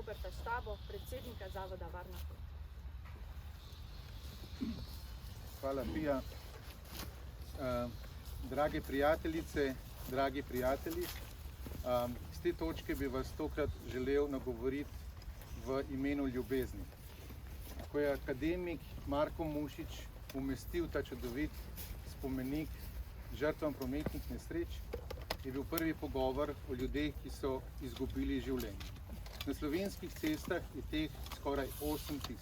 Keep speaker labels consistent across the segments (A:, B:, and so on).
A: Roberta Štabo, predsednika Zavoda Varna pot.
B: Hvala, Pija. Drage prijateljice, dragi prijatelji, z te točke bi vas tokrat želel nagovoriti v imenu ljubezni. Ko je akademik Marko Mušič umestil ta čudovit spomenik žrtvam prometnih nesreč, je bil prvi pogovor o ljudeh, ki so izgubili življenje. Na slovenskih cestah je teh skoraj 8000.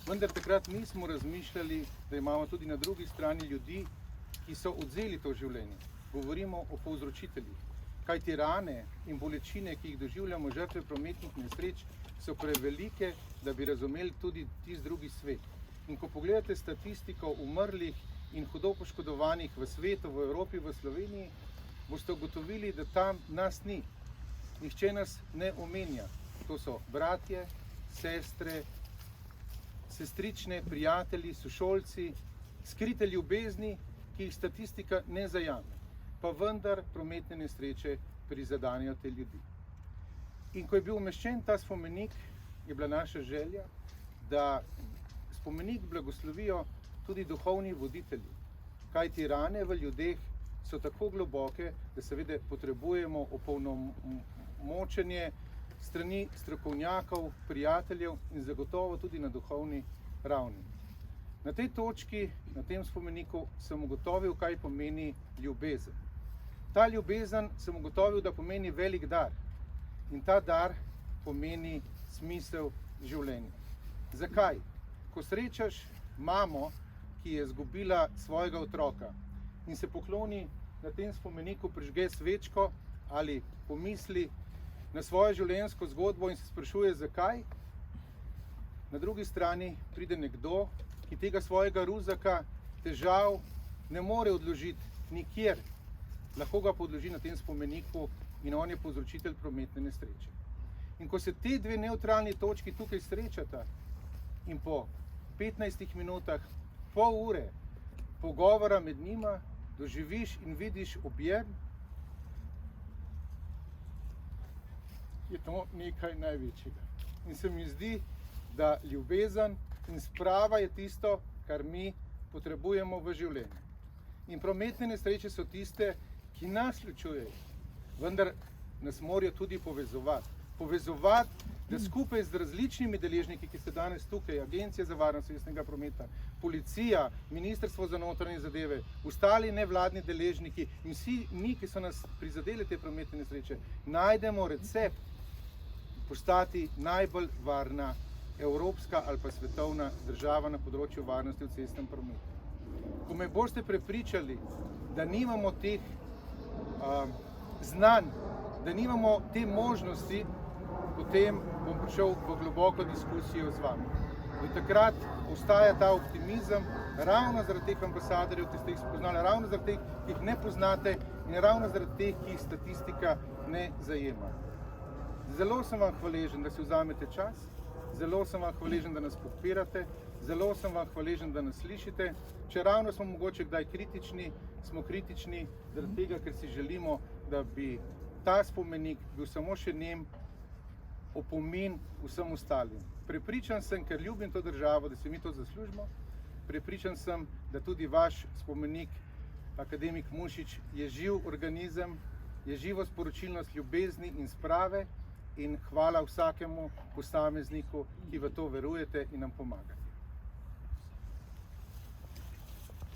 B: Vendar takrat nismo razmišljali, da imamo tudi na drugi strani ljudi, ki so odzeli to življenje. Govorimo o povzročiteljih. Kajti rane in bolečine, ki jih doživljamo žrtve prometnih nesreč, so prevelike, da bi razumeli tudi tisti drugi svet. In ko pogledate statistiko umrlih in hudo poškodovanih v svetu, v Evropi, v Sloveniji, boste ugotovili, da tam nas ni. Nihče nas ne omenja. To so bratje, sestre, sestrične, prijatelji, sošolci, skrite ljubezni, ki jih statistika ne zajame. Pa vendar prometne nesreče prizadanejo te ljudi. In ko je bil umeščen ta spomenik, je bila naša želja, da spomenik blagoslovijo tudi duhovni voditelji. Kajti rane v ljudeh so tako globoke, da seveda potrebujemo opolnomočenje strani strokovnjakov, prijateljev in zagotovo tudi na duhovni ravni. Na tej točki, na tem spomeniku, sem ugotovil, kaj pomeni ljubezen. Ta ljubezen sem ugotovil, da pomeni velik dar. In ta dar pomeni smisel življenja. Zakaj? Ko srečaš mamo, ki je izgubila svojega otroka in se pokloni na tem spomeniku, prižge svečko ali pomisli na svojo življenjsko zgodbo in se sprašuje, zakaj, na drugi strani pride nekdo, ki tega svojega ruzaka težav ne more odložiti nikjer. Lahko ga podloži na tem spomeniku in on je povzročitelj prometne nesreče. In ko se te dve nevtralni točki tukaj srečata in po 15 minutah, pol ure pogovora med njima doživiš in vidiš objem, je to nekaj največjega. In se mi zdi, da ljubezen in sprava je tisto, kar mi potrebujemo v življenju. In prometne nesreče so tiste, ki nas ločujejo, vendar nas morajo tudi povezovati. Povezovati, da skupaj z različnimi deležniki, ki ste danes tukaj, Agencija za varnost cestnega prometa, policija, Ministrstvo za notranje zadeve, ostali nevladni deležniki in vsi mi, ki so nas prizadeli te prometne nesreče, najdemo recept postati najbolj varna evropska ali pa svetovna država na področju varnosti v cestnem prometu. Ko me boste prepričali, da nimamo teh znanj, da nimamo te možnosti, potem bom prišel v globoko diskusijo z vami. Do takrat ostaja ta optimizem, ravno zaradi teh ambasadorjev, ki ste jih spoznali, ravno zaradi teh, ki jih ne poznate in ravno zaradi teh, ki jih statistika ne zajema. Zelo sem vam hvaležen, da si vzamete čas, zelo sem vam hvaležen, da nas podpirate, zelo sem vam hvaležen, da nas slišite. Če ravno smo mogoče kdaj kritični, smo kritični zaradi tega, ker si želimo, da bi ta spomenik bil samo še nem opomin vsem ostalim. Prepričan sem, ker ljubim to državo, da si mi to zaslužimo. Prepričan sem, da tudi vaš spomenik, akademik Mušič, je živ organizem, je živo sporočilnost ljubezni in sprave in hvala vsakemu posamezniku, ki v to verujete in nam pomaga.